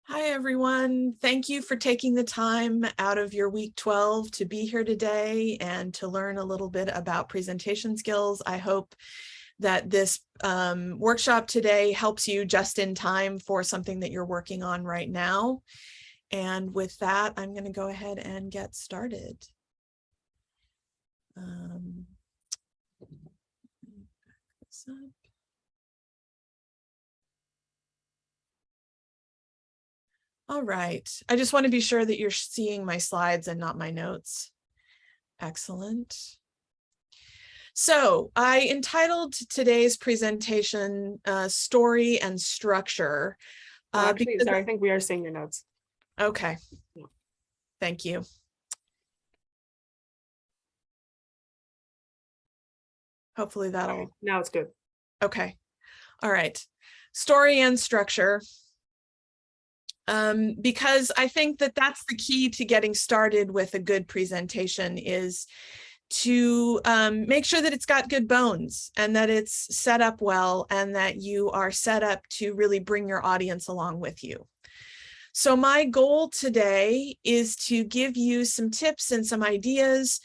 Hi, everyone. Thank you for taking the time out of your week 12 to be here today and to learn a little bit about presentation skills. I hope that this workshop today helps you just in time for something that you're working on right now. And with that, I'm going to go ahead and get started. All right. I just want to be sure that you're seeing my slides and not my notes. Excellent. So I entitled today's presentation Story and Structure. Actually, sorry, I think we are seeing your notes. Okay. Thank you. Hopefully that'll... Okay, now it's good. Okay. All right. Story and structure. Because I think that that's the key to getting started with a good presentation is to make sure that it's got good bones and that it's set up well and that you are set up to really bring your audience along with you. So my goal today is to give you some tips and some ideas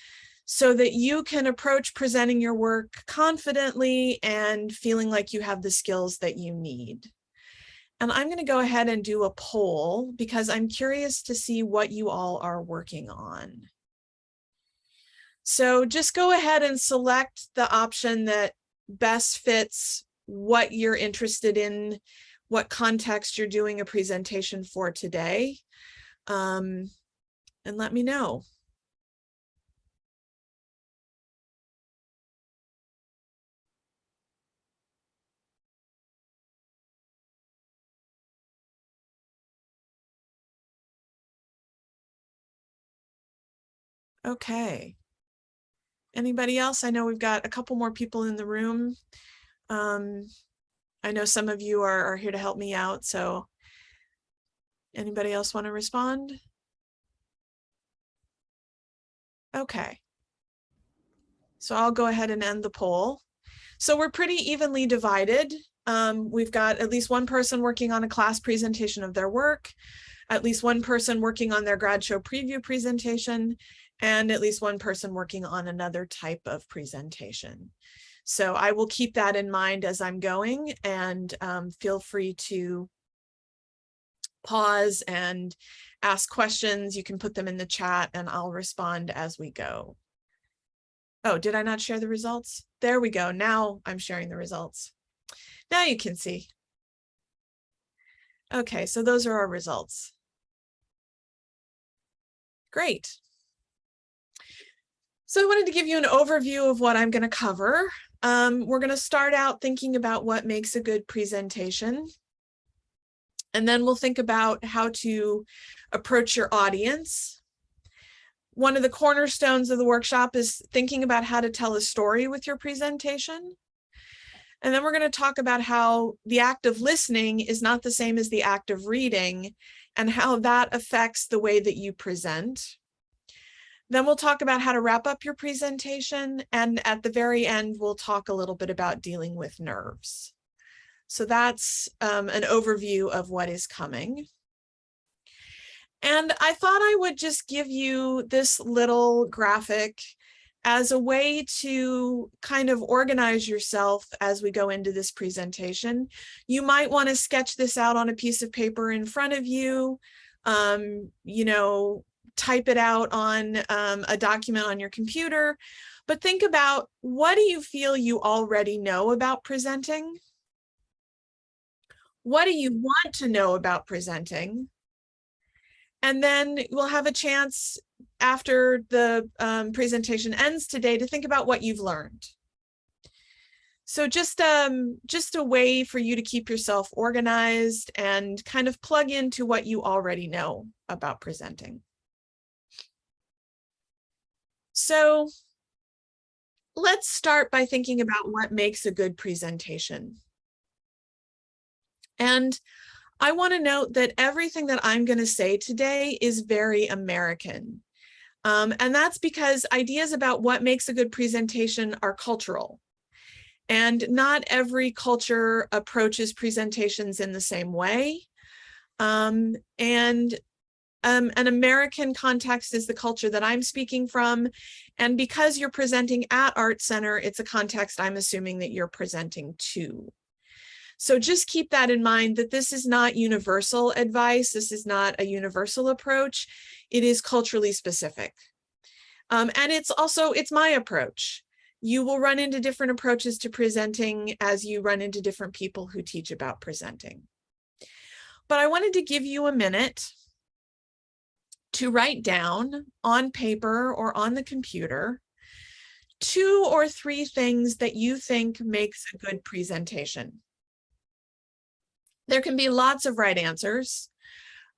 so that you can approach presenting your work confidently and feeling like you have the skills that you need. And I'm going to go ahead and do a poll because I'm curious to see what you all are working on. So just go ahead and select the option that best fits what you're interested in, what context you're doing a presentation for today, and let me know. Okay. Anybody else? I know we've got a couple more people in the room. I know some of you are here to help me out, so anybody else want to respond? Okay. So I'll go ahead and end the poll. So we're pretty evenly divided. We've got at least one person working on a class presentation of their work, at least one person working on their grad show preview presentation, and at least one person working on another type of presentation. So I will keep that in mind as I'm going, and feel free to pause and ask questions. You can put them in the chat and I'll respond as we go. Oh, did I not share the results? There we go. Now I'm sharing the results. Now you can see. Okay, so those are our results. Great. So I wanted to give you an overview of what I'm going to cover. We're going to start out thinking about what makes a good presentation. And then we'll think about how to approach your audience. One of the cornerstones of the workshop is thinking about how to tell a story with your presentation. And then we're going to talk about how the act of listening is not the same as the act of reading and how that affects the way that you present. Then we'll talk about how to wrap up your presentation. And at the very end, we'll talk a little bit about dealing with nerves. So that's an overview of what is coming. And I thought I would just give you this little graphic as a way to kind of organize yourself as we go into this presentation. You might want to sketch this out on a piece of paper in front of you, you know, type it out on a document on your computer, but think about, what do you feel you already know about presenting? What do you want to know about presenting? And then we'll have a chance after the presentation ends today to think about what you've learned. So just a way for you to keep yourself organized and kind of plug into what you already know about presenting. So let's start by thinking about what makes a good presentation. And I want to note that everything that I'm going to say today is very American. And that's because ideas about what makes a good presentation are cultural. And not every culture approaches presentations in the same way. And an American context is the culture that I'm speaking from. And because you're presenting at Art Center, it's a context I'm assuming that you're presenting to. So just keep that in mind, that this is not universal advice. This is not a universal approach. It is culturally specific. And it's my approach. You will run into different approaches to presenting as you run into different people who teach about presenting. But I wanted to give you a minute to write down on paper or on the computer 2 or 3 things that you think makes a good presentation. There can be lots of right answers.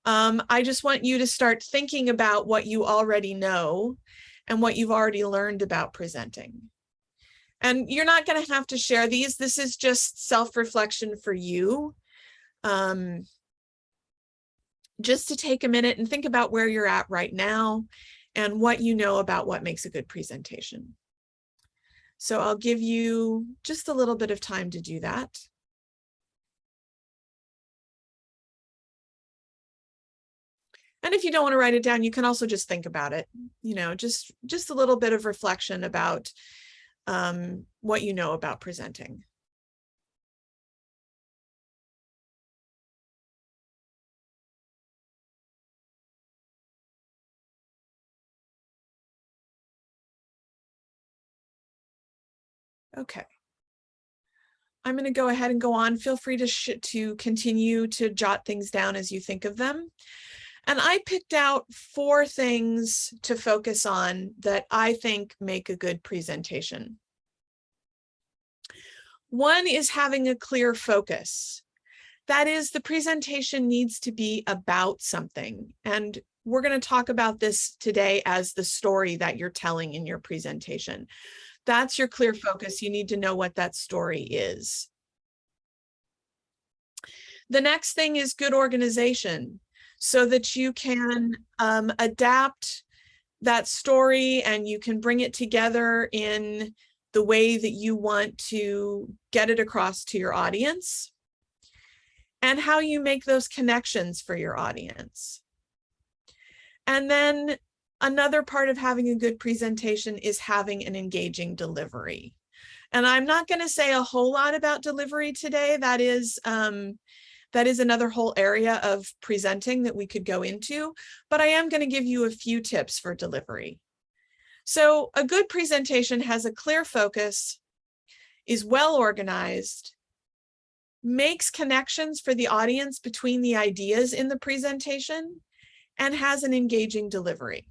I just want you to start thinking about what you already know and what you've already learned about presenting. And you're not going to have to share these. This is just self-reflection for you. Just to take a minute and think about where you're at right now and what you know about what makes a good presentation. So I'll give you just a little bit of time to do that. And if you don't want to write it down, you can also just think about it, you know, just a little bit of reflection about what you know about presenting. Okay. I'm going to go ahead and go on. Feel free to continue to jot things down as you think of them. And I picked out 4 things to focus on that I think make a good presentation. One is having a clear focus. That is, the presentation needs to be about something. And we're going to talk about this today as the story that you're telling in your presentation. That's your clear focus. You need to know what that story is. The next thing is good organization, so that you can adapt that story and you can bring it together in the way that you want to get it across to your audience, and how you make those connections for your audience. And then another part of having a good presentation is having an engaging delivery. And I'm not going to say a whole lot about delivery today. That is another whole area of presenting that we could go into, but I am going to give you a few tips for delivery. So a good presentation has a clear focus, is well organized, makes connections for the audience between the ideas in the presentation, and has an engaging delivery.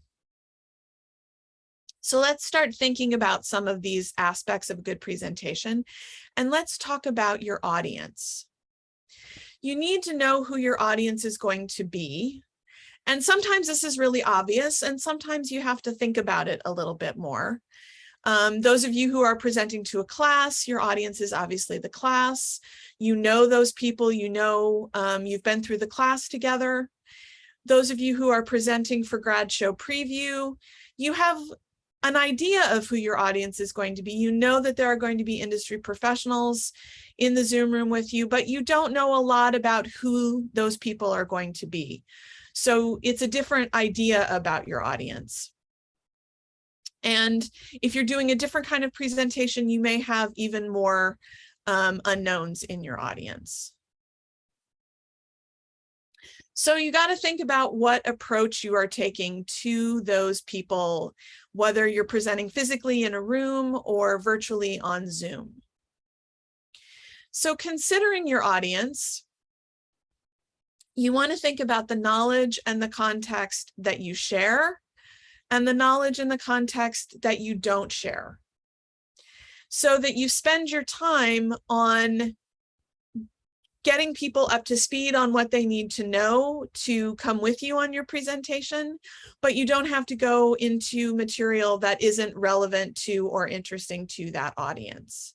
So let's start thinking about some of these aspects of a good presentation, and let's talk about your audience. You need to know who your audience is going to be. And sometimes this is really obvious, and sometimes you have to think about it a little bit more. Those of you who are presenting to a class, your audience is obviously the class. You know those people, you know, you've been through the class together. Those of you who are presenting for Grad Show Preview, you have an idea of who your audience is going to be. You know that there are going to be industry professionals in the Zoom room with you, but you don't know a lot about who those people are going to be. So it's a different idea about your audience. And if you're doing a different kind of presentation, you may have even more unknowns in your audience. So you got to think about what approach you are taking to those people, whether you're presenting physically in a room or virtually on Zoom. So considering your audience, you want to think about the knowledge and the context that you share, and the knowledge and the context that you don't share, so that you spend your time on getting people up to speed on what they need to know to come with you on your presentation, but you don't have to go into material that isn't relevant to or interesting to that audience.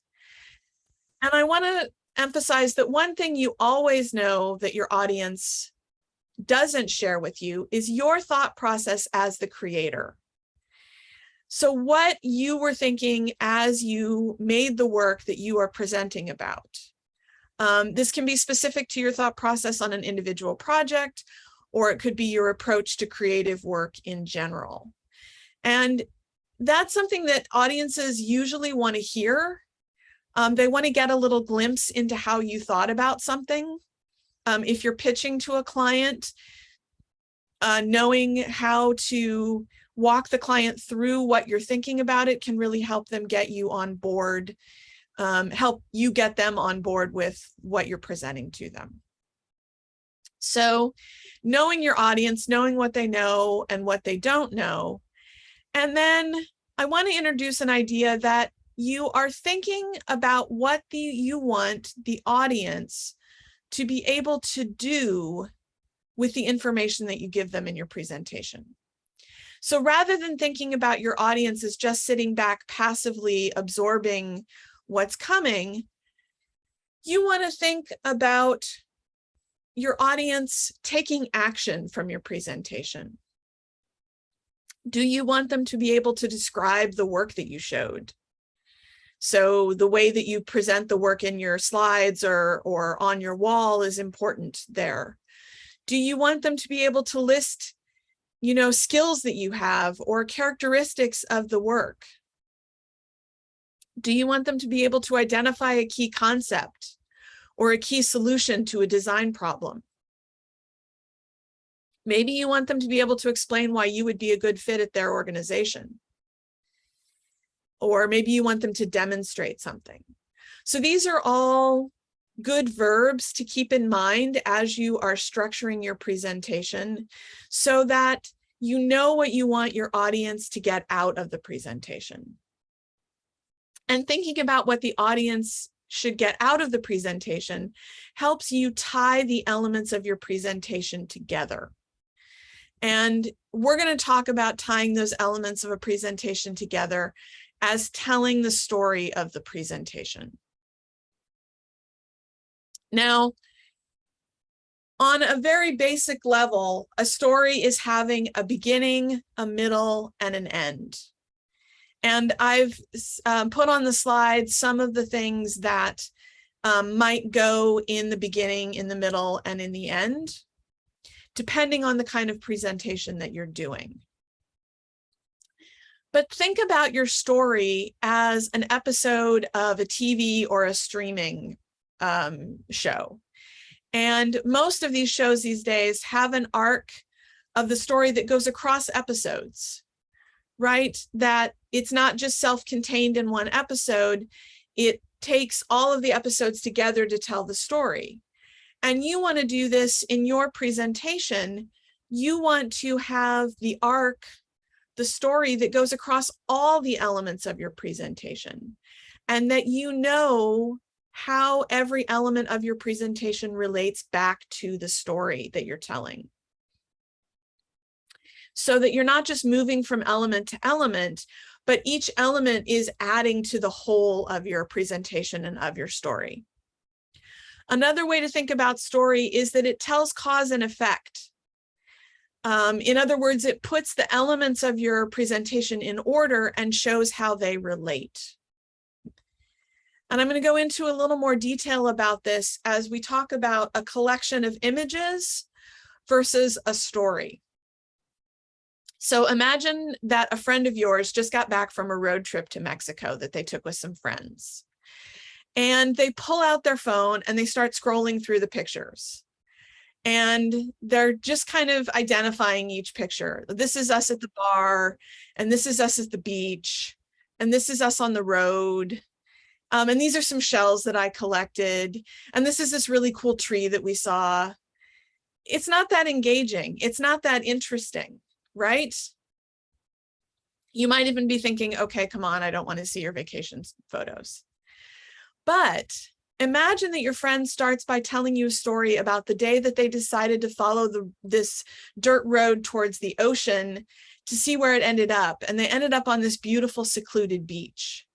And I want to emphasize that one thing you always know that your audience doesn't share with you is your thought process as the creator. So what you were thinking as you made the work that you are presenting about. This can be specific to your thought process on an individual project, or it could be your approach to creative work in general. And that's something that audiences usually want to hear. They want to get a little glimpse into how you thought about something. If you're pitching to a client, knowing how to walk the client through what you're thinking about it can really help them get you on board, help you get them on board with what you're presenting to them. So knowing your audience, knowing what they know and what they don't know. And then I want to introduce an idea that you are thinking about what you want the audience to be able to do with the information that you give them in your presentation. So rather than thinking about your audience as just sitting back passively absorbing what's coming, you want to think about your audience taking action from your presentation. Do you want them to be able to describe the work that you showed? So the way that you present the work in your slides or on your wall is important there. Do you want them to be able to list, skills that you have or characteristics of the work? Do you want them to be able to identify a key concept or a key solution to a design problem? Maybe you want them to be able to explain why you would be a good fit at their organization. Or maybe you want them to demonstrate something. So these are all good verbs to keep in mind as you are structuring your presentation so that you know what you want your audience to get out of the presentation. And thinking about what the audience should get out of the presentation helps you tie the elements of your presentation together. And we're going to talk about tying those elements of a presentation together as telling the story of the presentation. Now, on a very basic level, a story is having a beginning, a middle, and an end. And I've put on the slide some of the things that might go in the beginning, in the middle, and in the end, depending on the kind of presentation that you're doing. But think about your story as an episode of a TV or a streaming show. And most of these shows these days have an arc of the story that goes across episodes, right? That it's not just self-contained in one episode. It takes all of the episodes together to tell the story. And you want to do this in your presentation. You want to have the arc, the story that goes across all the elements of your presentation, and that you know how every element of your presentation relates back to the story that you're telling. So that you're not just moving from element to element, but each element is adding to the whole of your presentation and of your story. Another way to think about story is that it tells cause and effect. In other words, it puts the elements of your presentation in order and shows how they relate. And I'm going to go into a little more detail about this as we talk about a collection of images versus a story. So imagine that a friend of yours just got back from a road trip to Mexico that they took with some friends. And they pull out their phone and they start scrolling through the pictures. And they're just kind of identifying each picture. This is us at the bar, and this is us at the beach, and this is us on the road. And these are some shells that I collected. And this is this really cool tree that we saw. It's not that engaging. It's not that interesting, right? You might even be thinking, okay, come on, I don't want to see your vacation photos. But imagine that your friend starts by telling you a story about the day that they decided to follow this dirt road towards the ocean to see where it ended up. And they ended up on this beautiful secluded beach.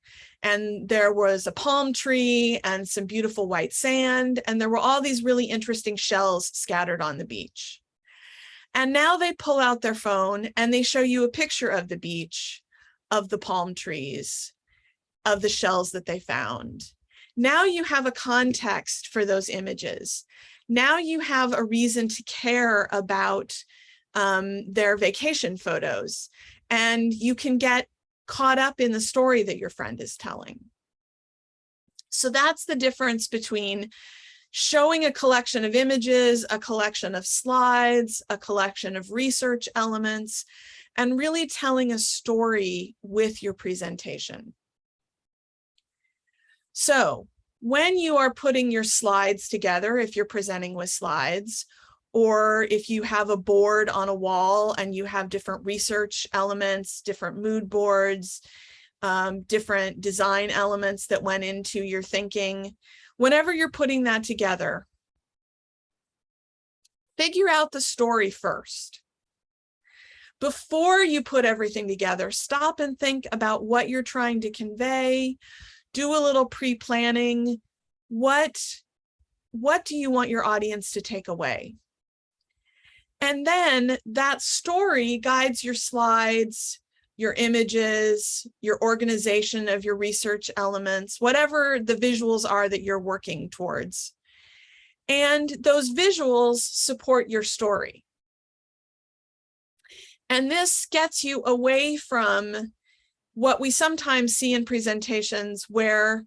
And there was a palm tree and some beautiful white sand. And there were all these really interesting shells scattered on the beach. And now they pull out their phone and they show you a picture of the beach, of the palm trees, of the shells that they found. Now you have a context for those images. Now you have a reason to care about their vacation photos, and you can get caught up in the story that your friend is telling. So that's the difference between showing a collection of images, a collection of slides, a collection of research elements, and really telling a story with your presentation. So when you are putting your slides together, if you're presenting with slides, or if you have a board on a wall and you have different research elements, different mood boards, different design elements that went into your thinking, whenever you're putting that together, figure out the story first. Before you put everything together, stop and think about what you're trying to convey. Do a little pre-planning. What do you want your audience to take away? And then that story guides your slides, your images, your organization of your research elements, whatever the visuals are that you're working towards. And those visuals support your story. And this gets you away from what we sometimes see in presentations where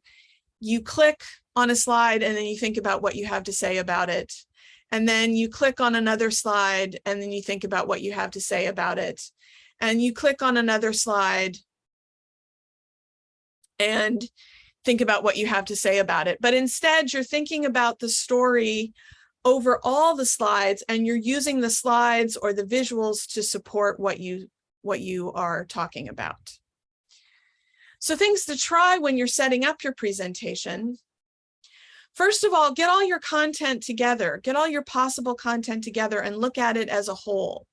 you click on a slide and then you think about what you have to say about it. And then you click on another slide and then you think about what you have to say about it. And you click on another slide and think about what you have to say about it. But instead, you're thinking about the story over all the slides, and you're using the slides or the visuals to support what you are talking about. So things to try when you're setting up your presentation. First of all, get all your content together, get all your possible content together and look at it as a whole.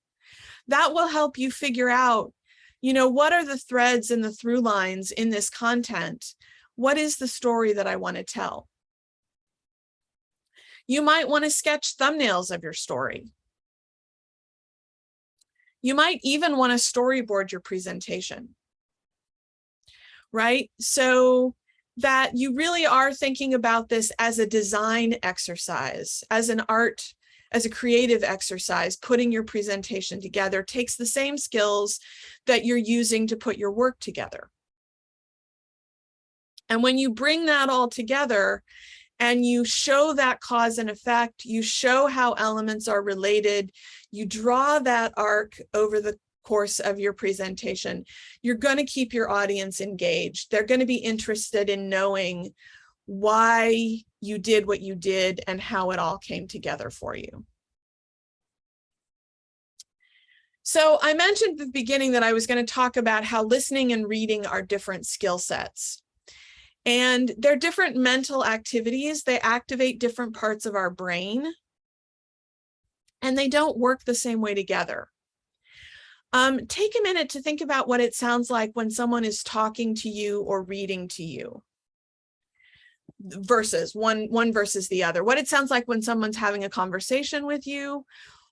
That will help you figure out, what are the threads and the through lines in this content? What is the story that I want to tell? You might want to sketch thumbnails of your story. You might even want to storyboard your presentation, right? So that you really are thinking about this as a design exercise, as an art, as a creative exercise. Putting your presentation together takes the same skills that you're using to put your work together. And when you bring that all together and you show that cause and effect, you show how elements are related, you draw that arc over the course of your presentation, you're going to keep your audience engaged. They're going to be interested in knowing why you did what you did and how it all came together for you. So I mentioned at the beginning that I was going to talk about how listening and reading are different skill sets. And they're different mental activities. They activate different parts of our brain. And they don't work the same way together. Take a minute to think about what it sounds like when someone is talking to you or reading to you. Versus one versus the other. What it sounds like when someone's having a conversation with you,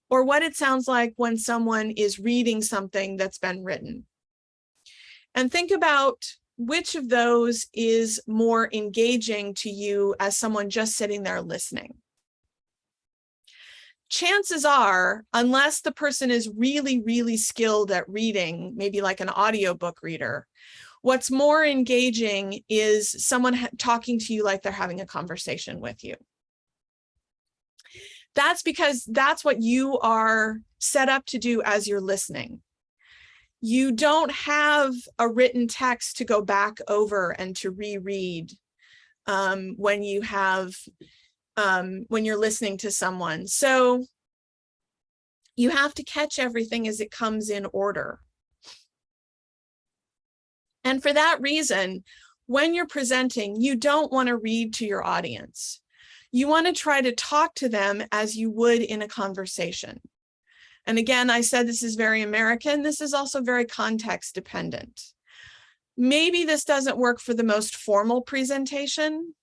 or what it sounds like when someone is reading something that's been written. And think about which of those is more engaging to you as someone just sitting there listening. Chances are, unless the person is really, really skilled at reading, maybe like an audiobook reader, what's more engaging is someone talking to you like they're having a conversation with you. That's because that's what you are set up to do as you're listening. You don't have a written text to go back over and to reread when you're listening to someone. So you have to catch everything as it comes in order. And for that reason, when you're presenting, you don't want to read to your audience. You want to try to talk to them as you would in a conversation. And again, I said this is very American. This is also very context dependent. Maybe this doesn't work for the most formal presentation.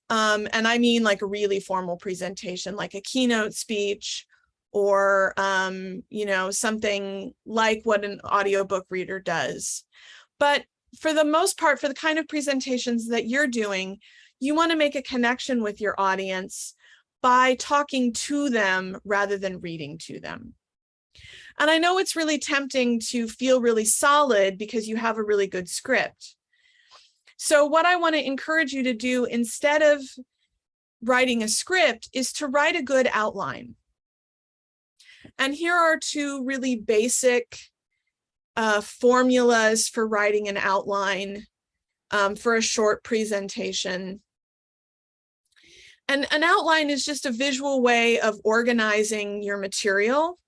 And I mean like a really formal presentation, like a keynote speech or, something like what an audiobook reader does. But for the most part, for the kind of presentations that you're doing, You want to make a connection with your audience by talking to them rather than reading to them. And I know it's really tempting to feel really solid because you have a really good script. So what I want to encourage you to do instead of writing a script is to write a good outline. And here are two really basic formulas for writing an outline for a short presentation. And an outline is just a visual way of organizing your material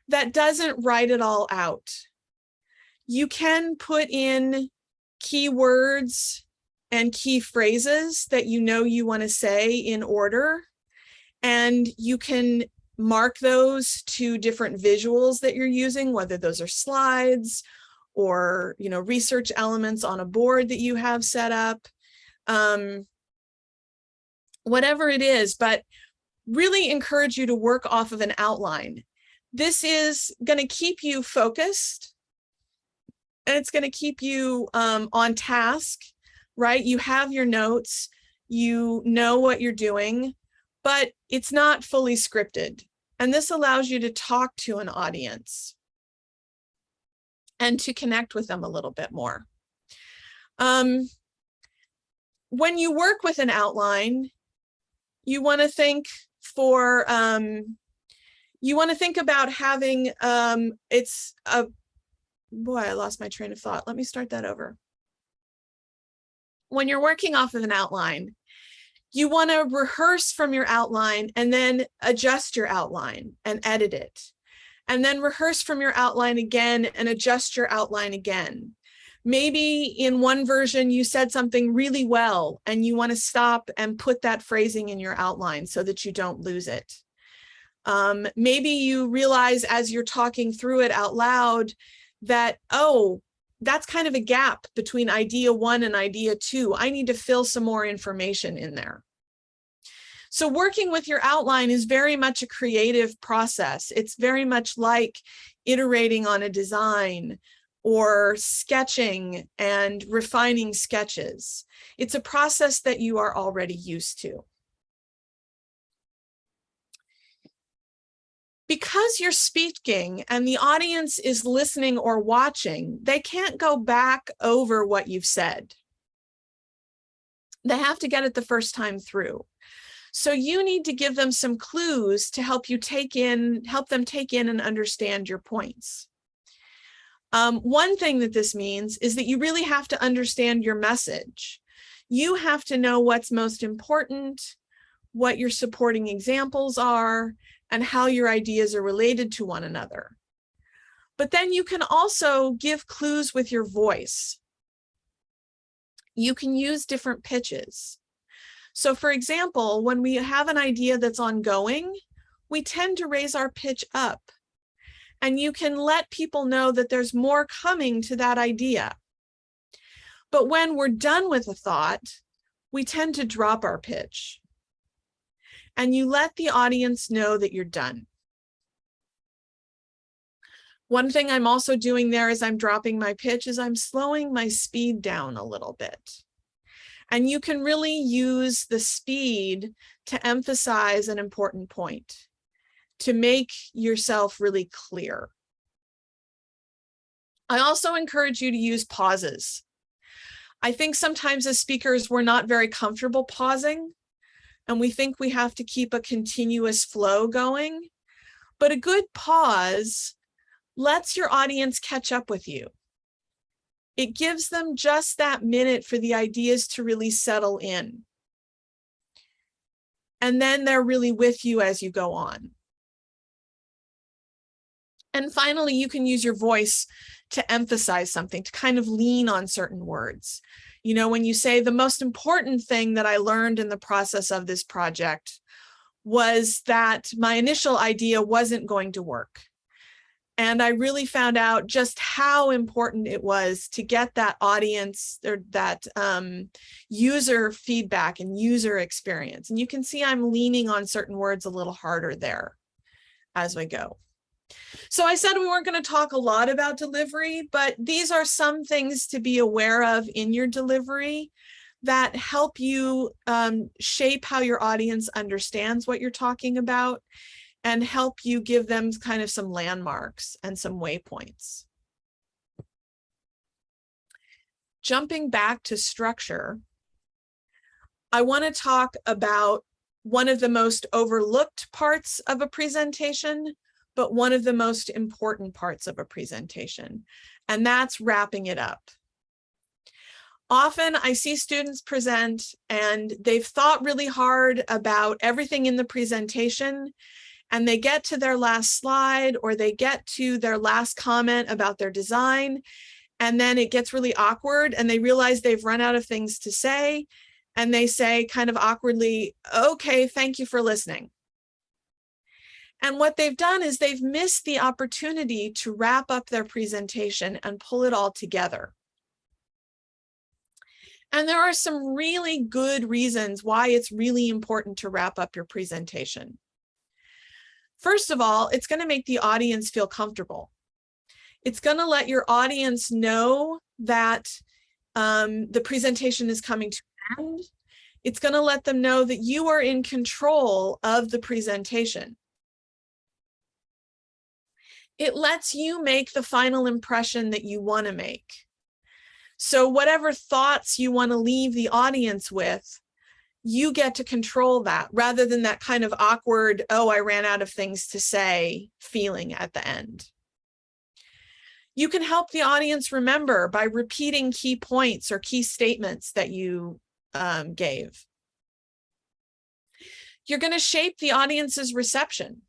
that doesn't write it all out. You can put in keywords and key phrases that you know you want to say in order, and you can mark those to different visuals that you're using, whether those are slides or, you know, research elements on a board that you have set up, whatever it is, but really encourage you to work off of an outline. This is going to keep you focused, and it's going to keep you on task, right? You have your notes, you know what you're doing, but it's not fully scripted. And this allows you to talk to an audience and to connect with them a little bit more. When you work with an outline, you want to think about having, boy, I lost my train of thought. Let me start that over. When you're working off of an outline, you want to rehearse from your outline and then adjust your outline and edit it. And then rehearse from your outline again and adjust your outline again. Maybe in one version you said something really well and you want to stop and put that phrasing in your outline so that you don't lose it. Maybe you realize as you're talking through it out loud that, oh, that's kind of a gap between idea 1 and idea 2. I need to fill some more information in there. So working with your outline is very much a creative process. It's very much like iterating on a design or sketching and refining sketches. It's a process that you are already used to. Because you're speaking and the audience is listening or watching, they can't go back over what you've said. They have to get it the first time through. So you need to give them some clues to help them take in and understand your points. One thing that this means is that you really have to understand your message. You have to know what's most important, what your supporting examples are, and how your ideas are related to one another. But then you can also give clues with your voice. You can use different pitches. So for example, when we have an idea that's ongoing, we tend to raise our pitch up. And you can let people know that there's more coming to that idea. But when we're done with a thought, we tend to drop our pitch. And you let the audience know that you're done. One thing I'm also doing there as I'm dropping my pitch is I'm slowing my speed down a little bit. And you can really use the speed to emphasize an important point, to make yourself really clear. I also encourage you to use pauses. I think sometimes as speakers, we're not very comfortable pausing, and we think we have to keep a continuous flow going. But a good pause lets your audience catch up with you. It gives them just that minute for the ideas to really settle in. And then they're really with you as you go on. And finally, you can use your voice to emphasize something, to kind of lean on certain words. You know, when you say the most important thing that I learned in the process of this project was that my initial idea wasn't going to work. And I really found out just how important it was to get that audience or that user feedback and user experience. And you can see I'm leaning on certain words a little harder there as we go. So I said we weren't going to talk a lot about delivery, but these are some things to be aware of in your delivery that help you shape how your audience understands what you're talking about and help you give them kind of some landmarks and some waypoints. Jumping back to structure, I want to talk about one of the most overlooked parts of a presentation, but one of the most important parts of a presentation, and that's wrapping it up. Often I see students present and they've thought really hard about everything in the presentation, and they get to their last slide or they get to their last comment about their design, and then it gets really awkward and they realize they've run out of things to say, and they say kind of awkwardly, okay, thank you for listening. And what they've done is they've missed the opportunity to wrap up their presentation and pull it all together. And there are some really good reasons why it's really important to wrap up your presentation. First of all, it's going to make the audience feel comfortable. It's going to let your audience know that the presentation is coming to an end. It's going to let them know that you are in control of the presentation. It lets you make the final impression that you want to make. So whatever thoughts you want to leave the audience with, you get to control that rather than that kind of awkward, oh, I ran out of things to say feeling at the end. You can help the audience remember by repeating key points or key statements that you gave. You're going to shape the audience's reception.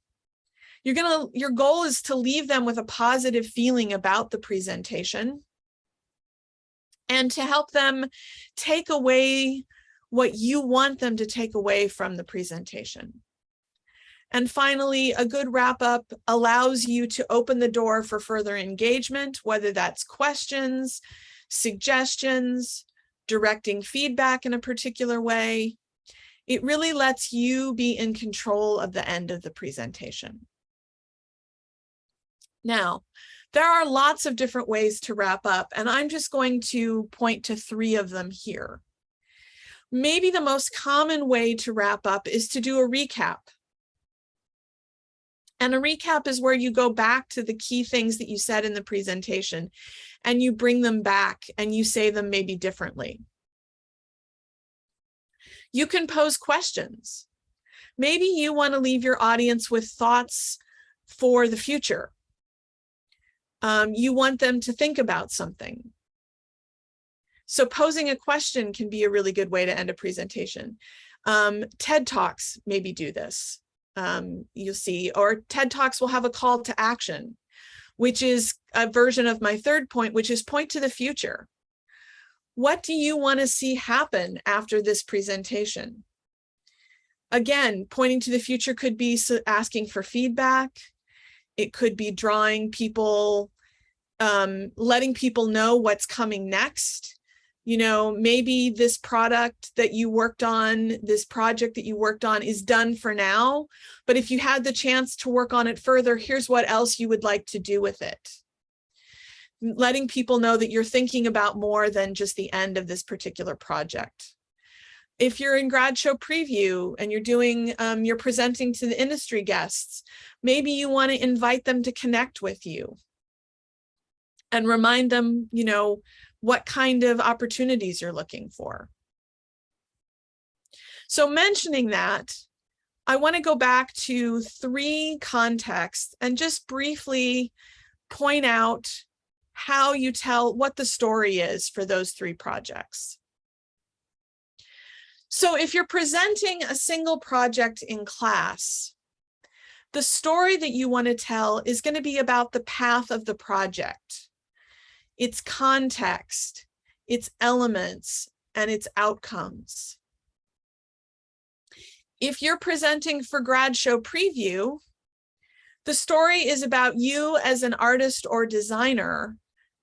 Your goal is to leave them with a positive feeling about the presentation and to help them take away what you want them to take away from the presentation. And finally, a good wrap-up allows you to open the door for further engagement, whether that's questions, suggestions, directing feedback in a particular way. It really lets you be in control of the end of the presentation. Now, there are lots of different ways to wrap up, and I'm just going to point to 3 of them here. Maybe the most common way to wrap up is to do a recap. And a recap is where you go back to the key things that you said in the presentation and you bring them back and you say them maybe differently. You can pose questions. Maybe you want to leave your audience with thoughts for the future. You want them to think about something. So posing a question can be a really good way to end a presentation. TED Talks maybe do this. You'll see, or TED Talks will have a call to action, which is a version of my 3rd point, which is point to the future. What do you want to see happen after this presentation? Again, pointing to the future could be asking for feedback. It could be drawing people, letting people know what's coming next. You know, maybe this product that you worked on, this project that you worked on is done for now, but if you had the chance to work on it further, here's what else you would like to do with it. Letting people know that you're thinking about more than just the end of this particular project. If you're in grad show preview and you're doing, you're presenting to the industry guests, maybe you want to invite them to connect with you and remind them, you know, what kind of opportunities you're looking for. So mentioning that, I want to go back to 3 contexts and just briefly point out how you tell what the story is for those 3 projects. So if you're presenting a single project in class, the story that you want to tell is going to be about the path of the project, its context, its elements, and its outcomes. If you're presenting for grad show preview, the story is about you as an artist or designer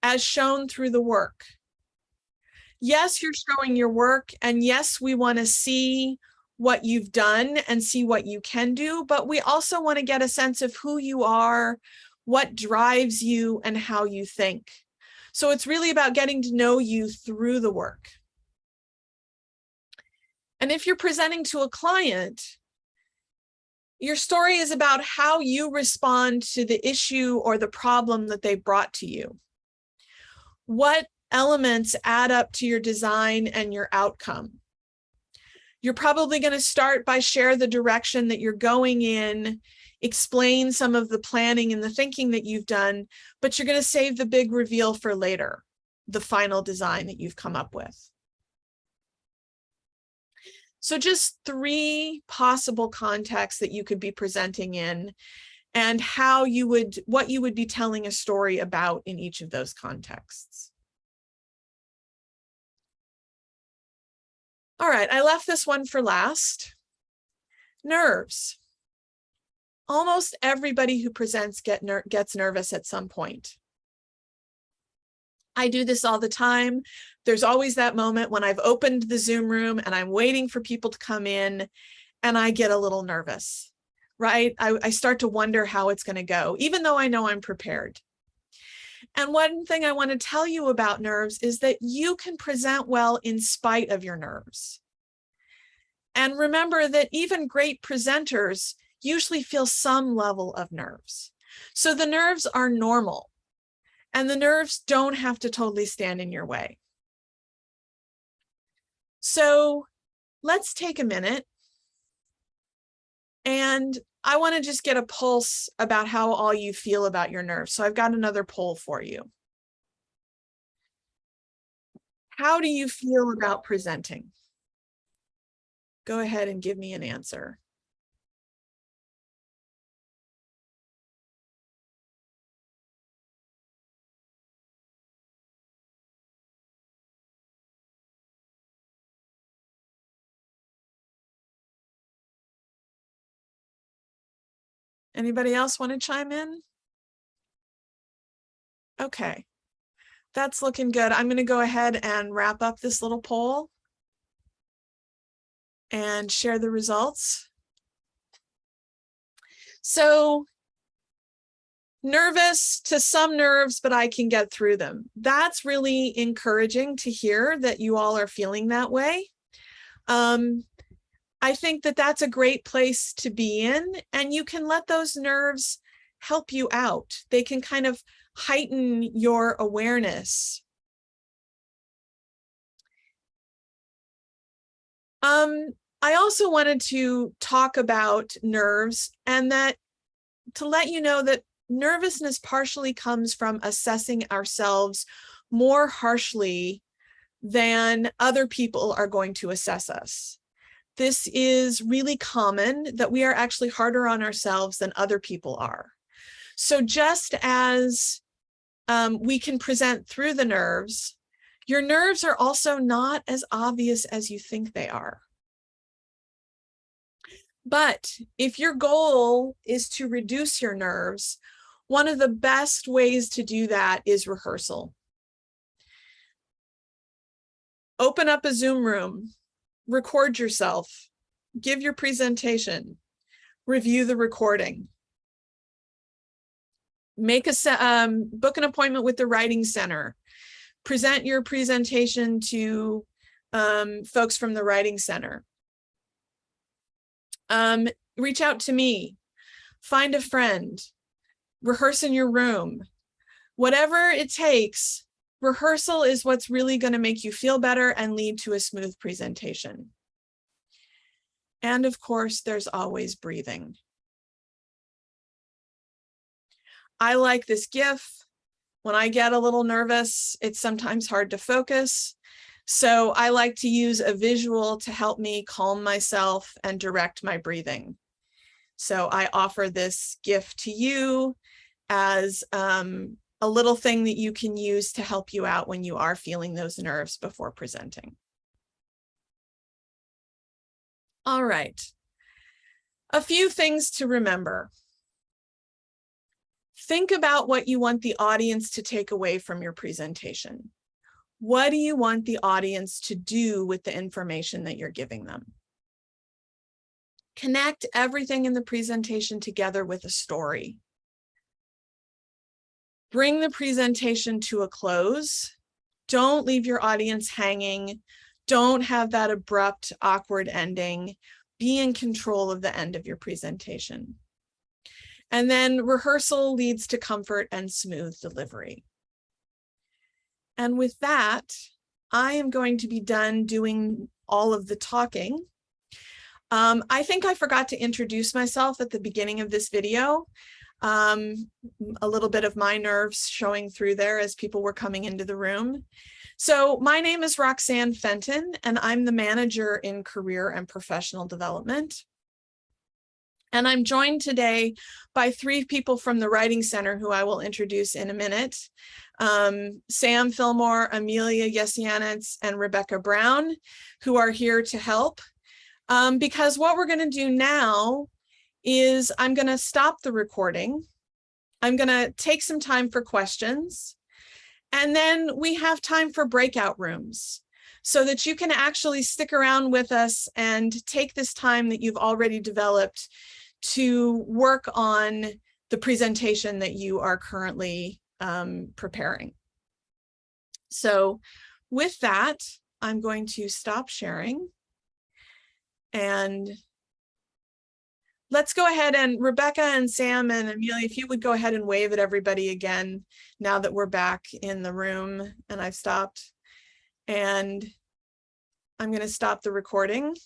as shown through the work. Yes, you're showing your work, and yes, we want to see what you've done and see what you can do, but we also want to get a sense of who you are, what drives you, and how you think. So it's really about getting to know you through the work. And if you're presenting to a client, your story is about how you respond to the issue or the problem that they brought to you. What elements add up to your design and your outcome? You're probably going to start by share the direction that you're going in, explain some of the planning and the thinking that you've done, but you're going to save the big reveal for later, the final design that you've come up with. So just 3 possible contexts that you could be presenting in, and what you would be telling a story about in each of those contexts. All right, I left this one for last. Nerves. Almost everybody who presents gets nervous at some point. I do this all the time. There's always that moment when I've opened the Zoom room and I'm waiting for people to come in and I get a little nervous, right? I start to wonder how it's going to go, even though I know I'm prepared. And one thing I want to tell you about nerves is that you can present well in spite of your nerves. And remember that even great presenters usually feel some level of nerves. So the nerves are normal. And the nerves don't have to totally stand in your way. So let's take a minute. And I want to just get a pulse about how all you feel about your nerves. So I've got another poll for you. How do you feel about presenting? Go ahead and give me an answer. Anybody else want to chime in? Okay, that's looking good. I'm going to go ahead and wrap up this little poll and share the results. So, nervous to some nerves, but I can get through them. That's really encouraging to hear that you all are feeling that way. I think that that's a great place to be in, and you can let those nerves help you out. They can kind of heighten your awareness. I also wanted to talk about nerves, and that to let you know that nervousness partially comes from assessing ourselves more harshly than other people are going to assess us. This is really common, that we are actually harder on ourselves than other people are. So just as we can present through the nerves, your nerves are also not as obvious as you think they are. But if your goal is to reduce your nerves, one of the best ways to do that is rehearsal. Open up a Zoom room. Record yourself, give your presentation, review the recording, book an appointment with the Writing Center, present your presentation to folks from the Writing Center. Reach out to me, find a friend, rehearse in your room. Whatever it takes, rehearsal is what's really going to make you feel better and lead to a smooth presentation. And of course, there's always breathing. I like this GIF. When I get a little nervous, it's sometimes hard to focus. So I like to use a visual to help me calm myself and direct my breathing. So I offer this GIF to you as a little thing that you can use to help you out when you are feeling those nerves before presenting. All right. A few things to remember. Think about what you want the audience to take away from your presentation. What do you want the audience to do with the information that you're giving them? Connect everything in the presentation together with a story. Bring the presentation to a close. Don't leave your audience hanging. Don't have that abrupt, awkward ending. Be in control of the end of your presentation. And then rehearsal leads to comfort and smooth delivery. And with that, I am going to be done doing all of the talking. I think I forgot to introduce myself at the beginning of this video. A little bit of my nerves showing through there as people were coming into the room. So my name is Roxanne Fenton, and I'm the manager in career and professional development. And I'm joined today by 3 people from the Writing Center who I will introduce in a minute. Sam Fillmore, Amelia Yesianitz, and Rebecca Brown, who are here to help. Because what we're going to do now is I'm going to stop the recording. I'm going to take some time for questions. And then we have time for breakout rooms so that you can actually stick around with us and take this time that you've already developed to work on the presentation that you are currently preparing. So with that, I'm going to stop sharing. And let's go ahead, and Rebecca and Sam and Amelia, if you would go ahead and wave at everybody again now that we're back in the room and I've stopped. And I'm going to stop the recording.